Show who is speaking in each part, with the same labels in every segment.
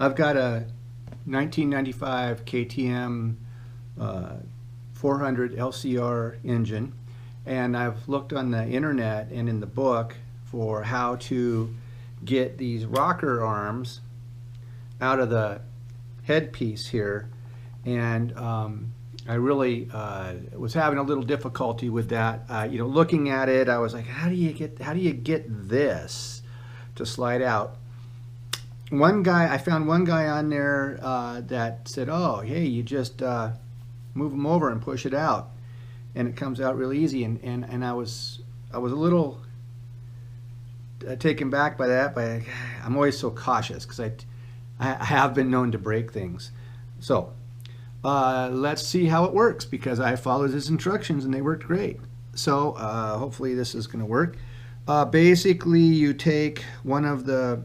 Speaker 1: I've got a 1995 KTM 400 LCR engine, and I've looked on the internet and in the book for how to get these rocker arms out of the headpiece here, and I really was having a little difficulty with that. You know, looking at it, I was like, how do you get this to slide out? I found one guy on there that said, oh, hey, you just move them over and push it out, and it comes out real easy. And I was a little taken back by that, but I'm always so cautious because I have been known to break things. So let's see how it works, because I followed his instructions and they worked great. So hopefully this is going to work. Basically, you take one of the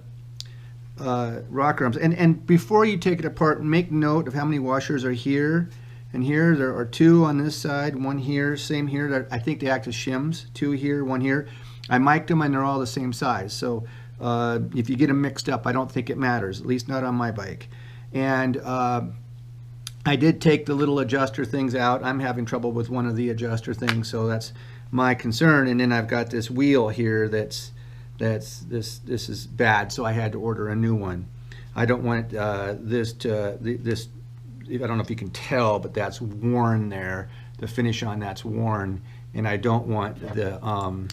Speaker 1: rocker arms, and before you take it apart, make note of how many washers are here and here. There are two on this side, one here, same here. I think they act as shims, two here, one here. I mic'd them and they're all the same size, so if you get them mixed up, I don't think it matters, at least not on my bike. And I did take the little adjuster things out. I'm having trouble with one of the adjuster things, so that's my concern. And then I've got this wheel here this is bad, so I had to order a new one. I don't want this. I don't know if you can tell, but that's worn there. The finish on that's worn, and I don't want the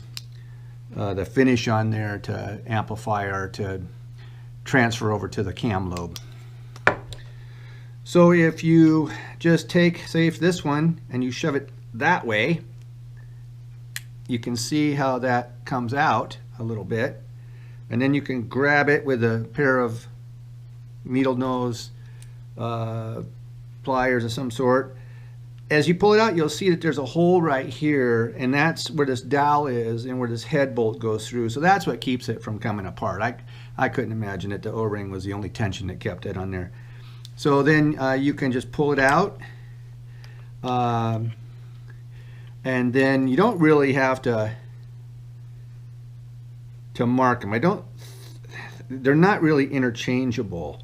Speaker 1: finish on there to amplify or to transfer over to the cam lobe. So if you just take, say, if this one, and you shove it that way, you can see how that comes out a little bit, and then you can grab it with a pair of needle nose pliers of some sort. As you pull it out, you'll see that there's a hole right here, and that's where this dowel is and where this head bolt goes through. So that's what keeps it from coming apart. I couldn't imagine that the O-ring was the only tension that kept it on there. So then you can just pull it out, and then you don't really have to mark them. They're not really interchangeable,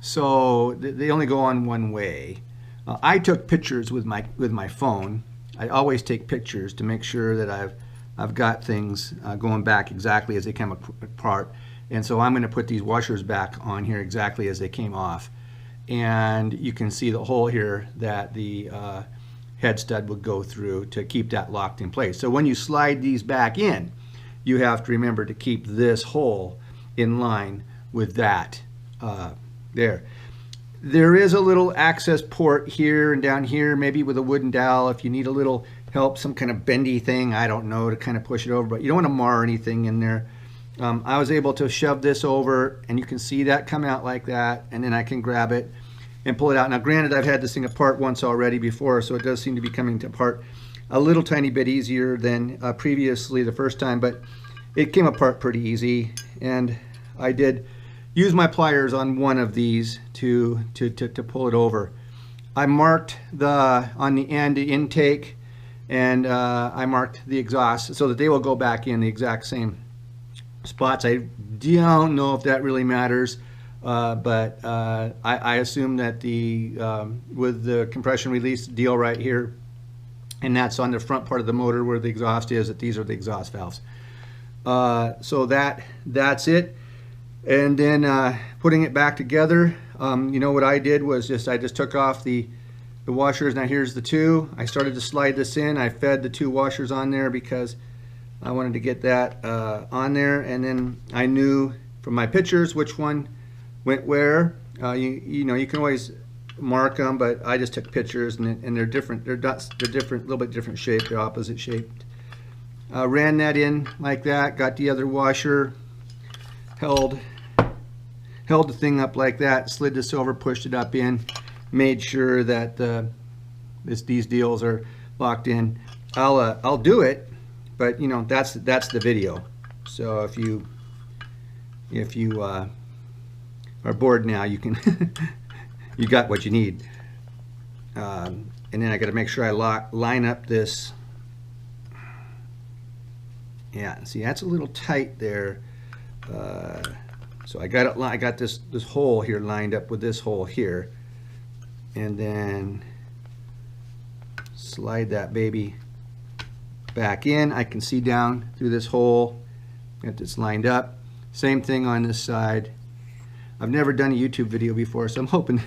Speaker 1: so they only go on one way. I took pictures with my phone. I always take pictures to make sure that I've got things going back exactly as they came apart. And so I'm going to put these washers back on here exactly as they came off. And you can see the hole here that the head stud would go through to keep that locked in place. So when you slide these back in, you have to remember to keep this hole in line with that there. There is a little access port here and down here, maybe with a wooden dowel if you need a little help, some kind of bendy thing, I don't know, to kind of push it over, but you don't want to mar anything in there. I was able to shove this over, and you can see that come out like that, and then I can grab it and pull it out. Now granted, I've had this thing apart once already before, so it does seem to be coming apart a little tiny bit easier than previously the first time, but it came apart pretty easy. And I did use my pliers on one of these to pull it over. I marked on the end the intake, and I marked the exhaust so that they will go back in the exact same spots. I don't know if that really matters, but I assume that with the compression release deal right here, and that's on the front part of the motor where the exhaust is, that these are the exhaust valves. So that's it. And then putting it back together, you know what I did was I just took off the washers. Now here's the two. I started to slide this in. I fed the two washers on there because I wanted to get that on there, and then I knew from my pictures which one went where. You know, you can always mark them, but I just took pictures, and they're different. They're different, a little bit different shape. They're opposite shaped. Ran that in like that. Got the other washer. Held the thing up like that. Slid this over. Pushed it up in. Made sure that these deals are locked in. I'll do it. But you know, that's the video. So if you are bored now, you can you got what you need. And then I got to make sure I line up this. Yeah, see, that's a little tight there. So I got this hole here lined up with this hole here, and then slide that baby back in. I can see down through this hole. Got this lined up. Same thing on this side. I've never done a YouTube video before, so I'm hoping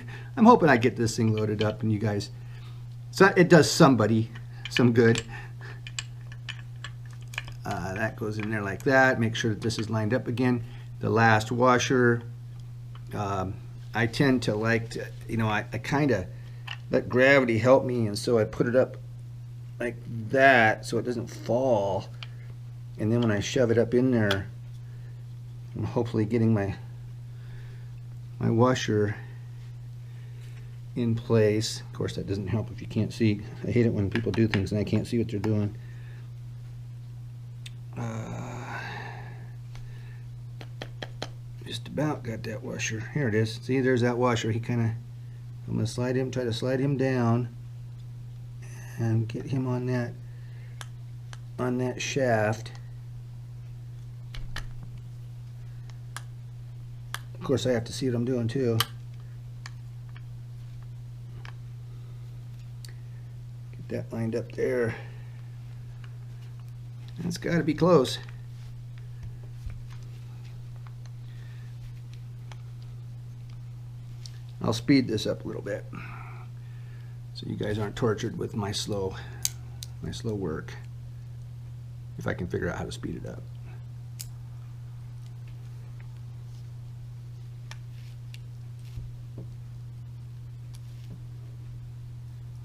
Speaker 1: I get this thing loaded up and you guys, so it does somebody some good. That goes in there like that. Make sure that this is lined up again. The last washer, I tend to like to, you know, I kind of let gravity help me, and so I put it up like that so it doesn't fall. And then when I shove it up in there, I'm hopefully getting my washer in place. Of course, that doesn't help if you can't see. I hate it when people do things and I can't see what they're doing. Just about got that washer. Here it is. See, there's that washer. He kind of, I'm going to try to slide him down and get him on that shaft. Of course, I have to see what I'm doing too. Get that lined up there. That's got to be close. I'll speed this up a little bit so you guys aren't tortured with my slow work, if I can figure out how to speed it up.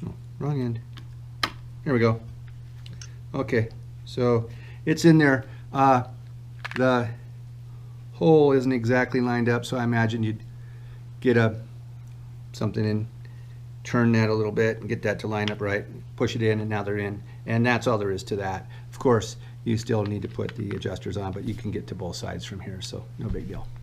Speaker 1: Oh, wrong end. There we go. Okay, so it's in there. The hole isn't exactly lined up, so I imagine you'd get something in, turn that a little bit and get that to line up right, push it in, and now they're in. And that's all there is to that. Of course, you still need to put the adjusters on, but you can get to both sides from here, so no big deal.